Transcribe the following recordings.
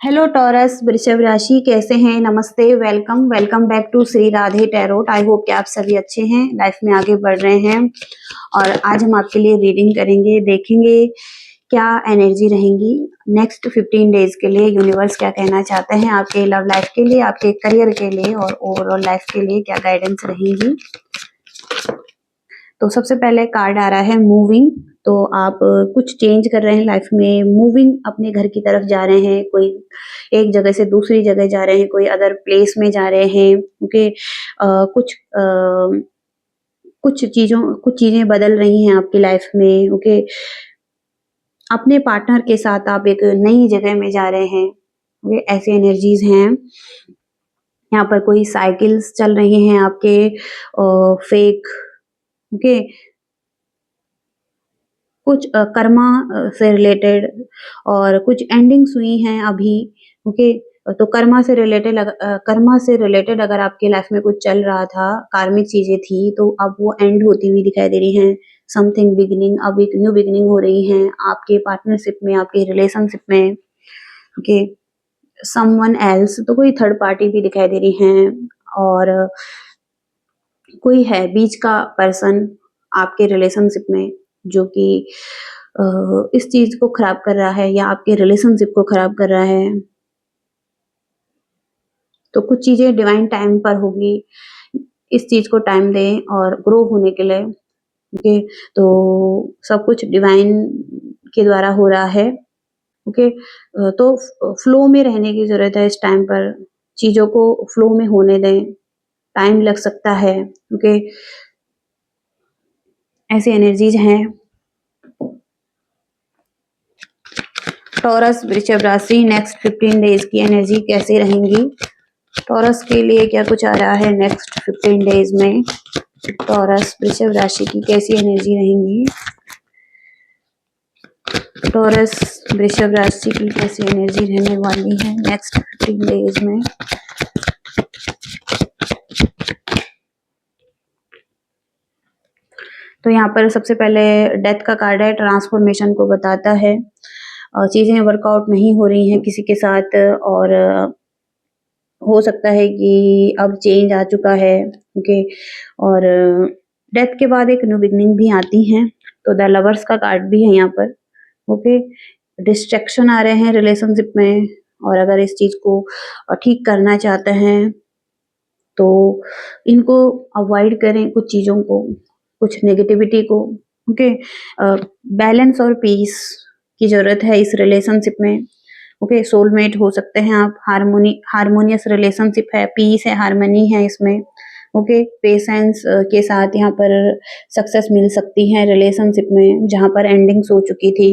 Hello taurus वृषभ राशि कैसे हैं। नमस्ते, welcome welcome back to Shri Radhe tarot. I hope कि आप सभी अच्छे हैं, लाइफ में आगे बढ़ रहे हैं। और आज हम आपके लिए रीडिंग करेंगे, देखेंगे क्या एनर्जी रहेंगी नेक्स्ट 15 डेज के लिए। यूनिवर्स क्या कहना चाहते हैं आपके लव लाइफ के लिए, आपके करियर के लिए और ओवरऑल लाइफ के लिए क्या गाइडेंस रहेगी। तो सबसे पहले कार्ड आ रहा है मूविंग। तो आप कुछ चेंज कर रहे हैं लाइफ में, मूविंग अपने घर की तरफ जा रहे हैं, कोई एक जगह से दूसरी जगह जा रहे हैं, कोई अदर प्लेस में जा रहे हैं। ओके, कुछ चीजें बदल रही हैं आपकी लाइफ में। ओके, अपने पार्टनर के साथ आप एक नई जगह में जा रहे हैं। ओके, ऐसी एनर्जीज हैं। यहाँ पर कोई साइकिल्स चल रही हैं आपके फेक। ओके, कुछ कर्मा से रिलेटेड और कुछ एंडिंग्स हुई हैं अभी। ओके, तो कर्मा से रिलेटेड अगर आपकी लाइफ में कुछ चल रहा था, कार्मिक चीजें थी, तो अब वो एंड होती हुई दिखाई दे रही हैं। समथिंग बिगिनिंग, अब एक न्यू बिगिनिंग हो रही है आपके पार्टनरशिप में, आपके रिलेशनशिप में। ओके, समवन एल्स, तो कोई थर्ड पार्टी भी दिखाई दे रही है। और कोई है बीच का पर्सन आपके रिलेशनशिप में जो कि इस चीज को खराब कर रहा है या आपके रिलेशनशिप को खराब कर रहा है। तो कुछ चीजें डिवाइन टाइम पर होगी, इस चीज को टाइम दें और ग्रो होने के लिए। ओके, तो सब कुछ डिवाइन के द्वारा हो रहा है। ओके, तो फ्लो में रहने की जरूरत है इस टाइम पर, चीजों को फ्लो में होने दें, टाइम लग सकता है। ओके, ऐसी एनर्जीज हैं। टॉरस वृषभ राशि नेक्स्ट 15 डेज की एनर्जी कैसी रहेंगी। टॉरस के लिए क्या कुछ आ रहा है नेक्स्ट 15 डेज में। टॉरस वृषभ राशि की कैसी एनर्जी रहेंगी। टॉरस वृषभ राशि की कैसी एनर्जी रहने वाली है नेक्स्ट 15 डेज में। तो यहाँ पर सबसे पहले डेथ का कार्ड है, ट्रांसफॉर्मेशन को बताता है। चीजें वर्कआउट नहीं हो रही हैं किसी के साथ और हो सकता है कि अब चेंज आ चुका है। ओके, और डेथ के बाद एक न्यू बिगनिंग भी आती है। तो द लवर्स का कार्ड भी है यहाँ पर। ओके, डिस्ट्रैक्शन आ रहे हैं रिलेशनशिप में, और अगर इस चीज को ठीक करना चाहते हैं तो इनको अवॉइड करें, कुछ चीजों को, कुछ नेगेटिविटी को। ओके, बैलेंस और पीस की जरूरत है इस रिलेशनशिप में। ओके, सोलमेट हो सकते हैं आप, हार्मोनियस रिलेशनशिप है, पीस है, हार्मनी है इसमें। ओके, पेशेंस के साथ यहाँ पर सक्सेस मिल सकती है रिलेशनशिप में जहाँ पर एंडिंग्स हो चुकी थी।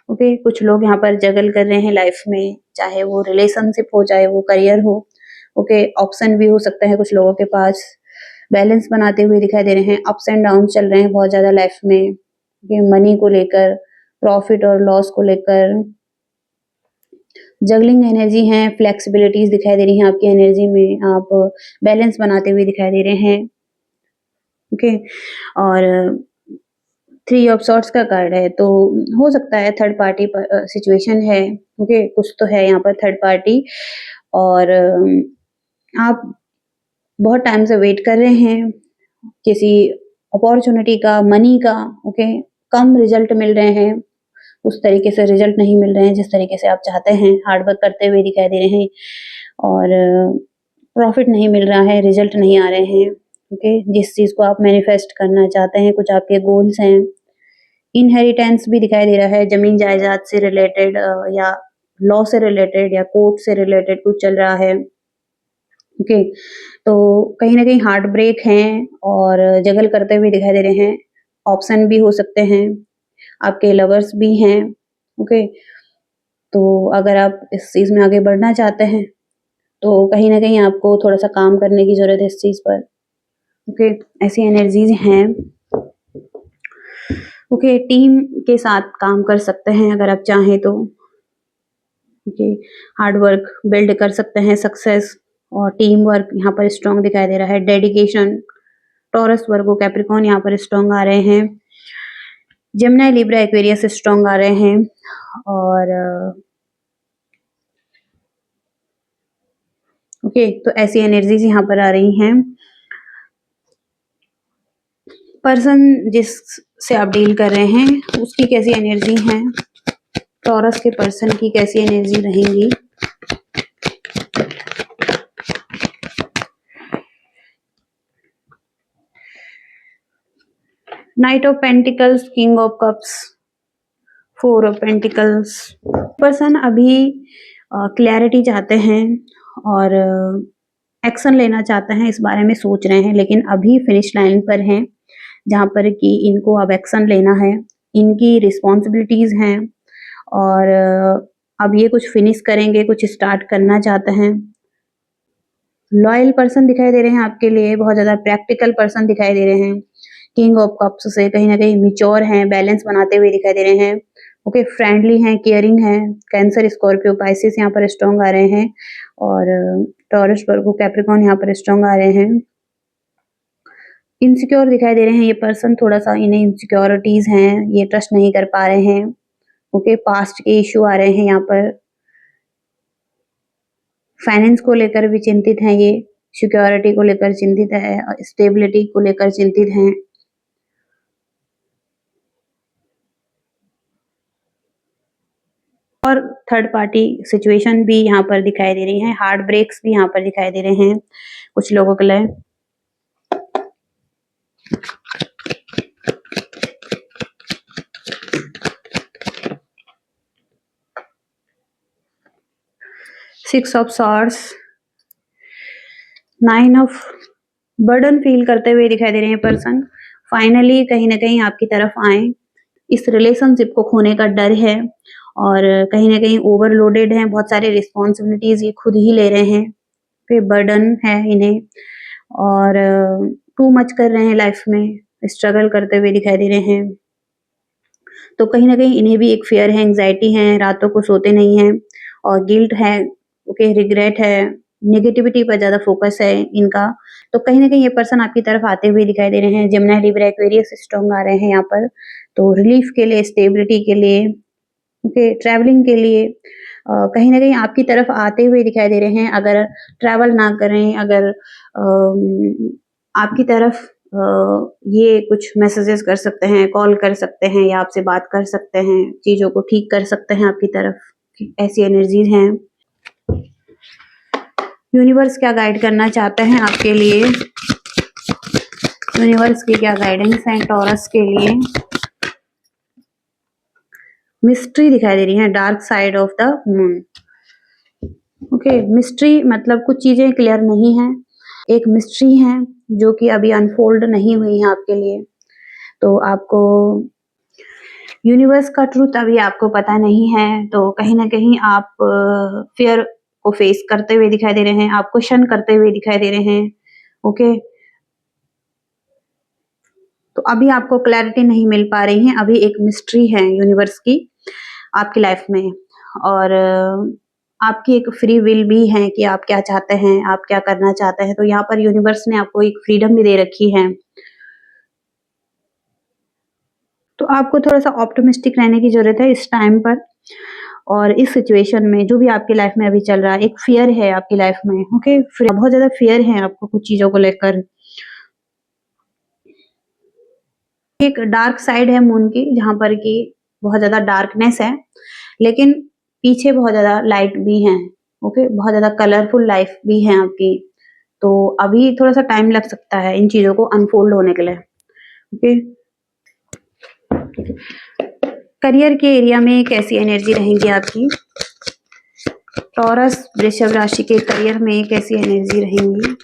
ओके, कुछ लोग यहाँ पर जगल कर रहे हैं लाइफ में, चाहे वो रिलेशनशिप हो चाहे वो करियर हो। ओके, ऑप्शन भी हो सकता है कुछ लोगों के पास, बैलेंस बनाते हुए दिखाई दे रहे हैं। अप्स एंड डाउन चल रहे हैं बहुत ज्यादा लाइफ में, ये मनी को लेकर, प्रॉफिट और लॉस को लेकर। जगलिंग एनर्जी है, फ्लेक्सिबिलिटीज दिखाई दे रही है आपकी एनर्जी में, आप बैलेंस बनाते हुए दिखाई दे रहे हैं। ओके, और 3 ऑफ सॉर्ट्स का कार्ड है, तो हो सकता है थर्ड पार्टी सिचुएशन है। ओके, कुछ तो है यहाँ पर थर्ड पार्टी, और आप बहुत टाइम से वेट कर रहे हैं किसी अपॉर्चुनिटी का, मनी का। ओके, कम रिजल्ट मिल रहे हैं, उस तरीके से रिजल्ट नहीं मिल रहे हैं जिस तरीके से आप चाहते हैं। हार्ड वर्क करते हुए दिखाई दे रहे हैं और प्रॉफिट नहीं मिल रहा है, रिजल्ट नहीं आ रहे हैं। ओके, जिस चीज को आप मैनिफेस्ट करना चाहते हैं, कुछ आपके गोल्स हैं। इनहेरिटेंस भी दिखाई दे रहा है, जमीन जायदाद से रिलेटेड या लॉ से रिलेटेड या कोर्ट से रिलेटेड कुछ चल रहा है। ओके, तो कहीं ना कहीं हार्ट ब्रेक हैं और जगल करते हुए दिखाई दे रहे हैं। ऑप्शन भी हो सकते हैं, आपके लवर्स भी हैं। ओके, तो अगर आप इस चीज में आगे बढ़ना चाहते हैं तो कहीं ना कहीं आपको थोड़ा सा काम करने की जरूरत है इस चीज पर। ओके, ऐसी एनर्जीज हैं। ओके, टीम के साथ काम कर सकते हैं अगर आप चाहें तो। ओके, हार्ड वर्क बिल्ड कर सकते हैं, सक्सेस और टीम वर्क यहाँ पर स्ट्रॉन्ग दिखाई दे रहा है। डेडिकेशन, टॉरस, वर्गो, कैप्रिकॉर्न यहाँ पर स्ट्रॉन्ग आ रहे हैं। जेमिनी, लिब्रा, एक्वेरियस स्ट्रॉन्ग आ रहे हैं। और ओके, तो ऐसी एनर्जीज यहाँ पर आ रही हैं। पर्सन जिससे आप डील कर रहे हैं उसकी कैसी एनर्जी है, टॉरस के पर्सन की कैसी एनर्जी रहेंगी। Night of pentacles, king of cups, 4 of pentacles. Person अभी क्लैरिटी चाहते हैं और एक्शन लेना चाहते हैं, इस बारे में सोच रहे हैं, लेकिन अभी फिनिश लाइन पर हैं जहाँ पर कि इनको अब एक्शन लेना है, इनकी रिस्पॉन्सिबिलिटीज हैं और अब ये कुछ फिनिश करेंगे, कुछ स्टार्ट करना चाहते हैं। लॉयल पर्सन दिखाई दे रहे हैं आपके लिए, बहुत ज़्यादा प्रैक्टिकल पर्सन दिखाई दे रहे हैं। किंग ऑफ कप्स से कहीं न कहीं मैच्योर हैं, बैलेंस बनाते हुए दिखाई दे रहे हैं। ओके, फ्रेंडली हैं, केयरिंग हैं। कैंसर, स्कॉर्पियो, पाइसेस यहाँ पर स्ट्रॉन्ग आ रहे हैं और टॉरस, वर्गो, कैप्रिकॉर्न यहाँ पर स्ट्रॉन्ग आ रहे हैं। इनसिक्योर दिखाई दे रहे हैं ये पर्सन, थोड़ा-सा इन्हें इनसिक्योरिटीज़ हैं, ये ट्रस्ट नहीं कर पा रहे हैं। ओके, पास्ट के इश्यू आ रहे हैं यहाँ पर। फाइनेंस को लेकर भी चिंतित हैं ये, सिक्योरिटी को लेकर चिंतित है, स्टेबिलिटी को लेकर चिंतित हैं। और थर्ड पार्टी सिचुएशन भी यहाँ पर दिखाई दे रही है, हार्ट ब्रेक्स भी यहाँ पर दिखाई दे रहे हैं कुछ लोगों के लिए। Six of swords, 9 of burden feel करते हुए दिखाई दे रहे हैं पर्सन। फाइनली कहीं ना कहीं आपकी तरफ आए। इस रिलेशनशिप को खोने का डर है और कहीं ना कहीं ओवरलोडेड है, बहुत सारे रिस्पॉन्सिबिलिटीज ये खुद ही ले रहे हैं, पे बर्डन है इन्हें और टू मच कर रहे हैं लाइफ में, स्ट्रगल करते हुए दिखाई दे रहे हैं। तो कहीं ना कहीं इन्हें भी एक फियर है, एंग्जाइटी है, रातों को सोते नहीं हैं और गिल्ट है, ओके, रिग्रेट है, नेगेटिविटी पर ज्यादा फोकस है इनका। तो कहीं ना कहीं ये पर्सन आपकी तरफ आते हुए दिखाई दे रहे हैं। जेमिनी, लिब्रा, एक्वेरियस स्ट्रॉन्ग आ रहे हैं यहाँ पर। तो रिलीफ के लिए, स्टेबिलिटी के लिए, ओके, ट्रैवलिंग के लिए कहीं ना कहीं आपकी तरफ आते हुए दिखाई दे रहे हैं। अगर ट्रैवल ना करें, अगर आपकी तरफ ये कुछ मैसेजेस कर सकते हैं, कॉल कर सकते हैं या आपसे बात कर सकते हैं, चीजों को ठीक कर सकते हैं आपकी तरफ, ऐसी एनर्जीज हैं। यूनिवर्स क्या गाइड करना चाहते हैं आपके लिए, यूनिवर्स की क्या गाइडेंस है टॉरस के लिए। मिस्ट्री दिखाई दे रही है, dark side of the moon. Okay, mystery मतलब कुछ चीजें क्लियर नहीं है, एक मिस्ट्री है जो कि अभी अनफोल्ड नहीं हुई है आपके लिए। तो आपको यूनिवर्स का ट्रूथ अभी आपको पता नहीं है, तो कहीं ना कहीं आप फियर को फेस करते हुए दिखाई दे रहे हैं, आप क्वेश्चन करते हुए दिखाई दे रहे हैं। ओके, तो अभी आपको क्लैरिटी नहीं मिल पा रही है, अभी एक मिस्ट्री है यूनिवर्स की आपकी लाइफ में और आपकी एक फ्री विल भी है कि आप क्या चाहते हैं, आप क्या करना चाहते हैं। तो यहाँ पर यूनिवर्स ने आपको एक फ्रीडम भी दे रखी है। तो आपको थोड़ा-सा ऑप्टिमिस्टिक रहने की ज़रूरत है इस टाइम पर और इस सिचुएशन में जो भी आपकी लाइफ में अभी चल रहा है, एक फ़ियर है आपकी लाइफ में, ओके? बहुत ज़्यादा फ़ियर है आपको कुछ चीज़ों को लेकर। एक डार्क साइड है मून की, जहाँ पर कि बहुत ज़्यादा डार्कनेस है, लेकिन पीछे बहुत ज़्यादा लाइट भी है, ओके? बहुत ज़्यादा कलरफुल लाइफ भी है आपकी। तो अभी थोड़ा-सा टाइम लग सकता है इन चीज़ों को अनफोल्ड होने के लिए, ओके? करियर के एरिया में कैसी एनर्जी रहेंगी आपकी? टॉरस, वृषभ राशि के करियर में कैसी एनर्जी रहेंगी?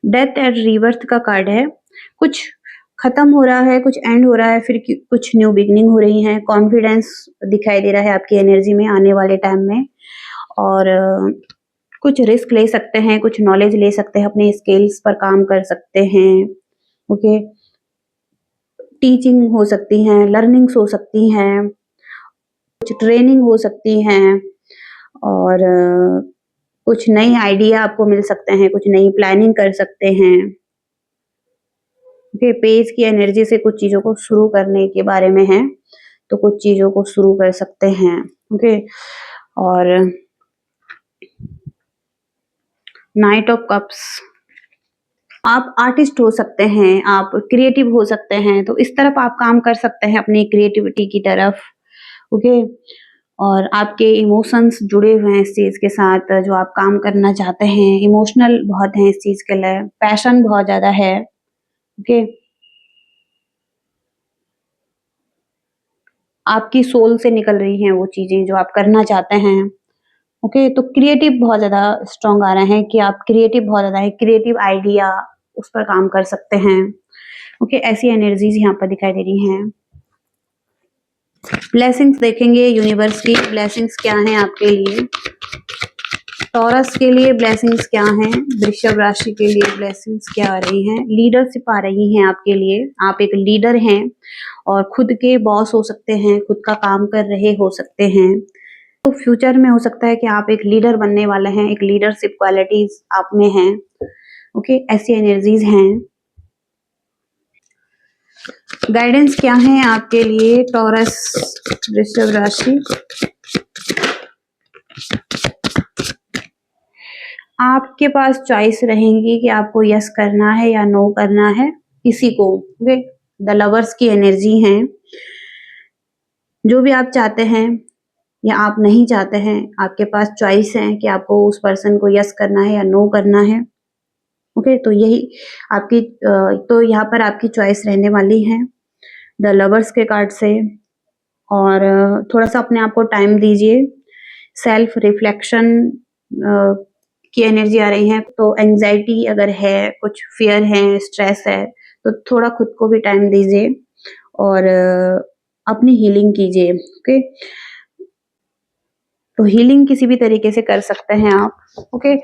डेथ एंड रीबर्थ का कार्ड है। कुछ खत्म हो रहा है, कुछ एंड हो रहा है, फिर कुछ न्यू बिगनिंग हो रही है। कॉन्फिडेंस दिखाई दे रहा है आपकी एनर्जी में आने वाले टाइम में और कुछ रिस्क ले सकते हैं, कुछ नॉलेज ले सकते हैं, अपने स्किल्स पर काम कर सकते हैं, ओके? टीचिंग हो सकती हैं, लर्निंग्स हो सकती हैं, कुछ ट्रेनिंग हो सकती हैं और कुछ नई आइडिया आपको मिल सकते हैं, कुछ नई प्लानिंग कर सकते हैं। ओके, पेज की एनर्जी से कुछ चीज़ों को शुरू करने के बारे में है, तो कुछ चीज़ों को शुरू कर सकते हैं। ओके, और नाइट ऑफ कप्स, आप आर्टिस्ट हो सकते हैं, आप क्रिएटिव हो सकते हैं, तो इस तरफ आप काम कर सकते हैं अपनी क्रिएटिविटी की तरफ। ओके, और आपके इमोशंस जुड़े हुए हैं इस चीज़ के साथ, जो आप काम करना चाहते हैं, इमोशनल बहुत हैं इस चीज़ के लिए, पैशन बहुत ज़्यादा है। ओके, आपकी सोल से निकल रही हैं वो चीज़ें जो आप करना चाहते हैं। ओके, तो क्रिएटिव बहुत ज़्यादा स्ट्रॉन्ग आ रहे हैं कि आप क्रिएटिव बहुत ज़्यादा है, क्रिएटिव आइडिया उस पर काम कर सकते हैं। ओके, ऐसी एनर्जीज़ यहाँ पर दिखाई दे रही हैं। ब्लेसिंग्स देखेंगे, यूनिवर्स की ब्लेसिंग्स क्या हैं आपके लिए। टॉरस के लिए ब्लेसिंग्स क्या हैं, वृषभ राशि के लिए ब्लेसिंग्स क्या आ रही हैं, लीडरशिप आ रही हैं आपके लिए, आप एक लीडर हैं और खुद के बॉस हो सकते हैं, खुद का काम कर रहे हो सकते हैं। तो फ्यूचर में हो सकता है कि आप एक लीडर बनने वाले हैं, एक लीडरशिप क्वालिटीज आप में हैं। ओके, ऐसी एनर्जीज हैं। गाइडेंस क्या है आपके लिए टॉरस वृषभ राशि। आपके पास चॉइस रहेंगी कि आपको यस करना है या नो करना है किसी को। ओके, द लवर्स की एनर्जी है, जो भी आप चाहते हैं या आप नहीं चाहते हैं, आपके पास चॉइस है कि आपको उस पर्सन को यस करना है या नो करना है। ओके, तो यही आपकी तो यहाँ पर आपकी चॉइस रहने वाली है द लवर्स के कार्ड से। और थोड़ा सा अपने आप को टाइम दीजिए, सेल्फ रिफ्लेक्शन की एनर्जी आ रही है। तो एंजाइटी अगर है, कुछ फियर है, स्ट्रेस है, तो थोड़ा खुद को भी टाइम दीजिए और अपनी हीलिंग कीजिए। ओके, तो हीलिंग किसी भी तरीके से कर सकते हैं आप। ओके,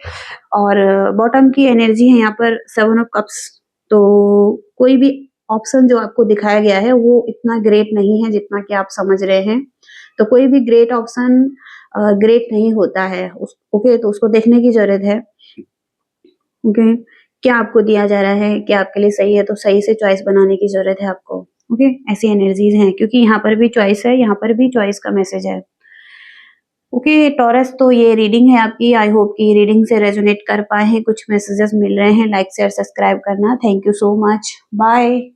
और बॉटम की एनर्जी है यहाँ पर 7 ऑफ कप्स। तो कोई भी ऑप्शन जो आपको दिखाया गया है वो इतना ग्रेट नहीं है जितना कि आप समझ रहे हैं। तो कोई भी ग्रेट ऑप्शन ग्रेट नहीं होता है। ओके, तो उसको देखने की जरूरत है। ओके, क्या आपको दिया जा रहा है, क्या आपके लिए सही है, तो सही से चॉइस बनाने की जरूरत है आपको। ओके, ऐसी एनर्जीज हैं क्योंकि यहाँ पर भी चॉइस है, यहाँ पर भी चॉइस का मैसेज है। ओके टॉरस, तो ये रीडिंग है आपकी। आई होप कि रीडिंग से रेजोनेट कर पाए हैं, कुछ मैसेजेस मिल रहे हैं। लाइक शेयर सब्सक्राइब करना। Thank you so much, bye.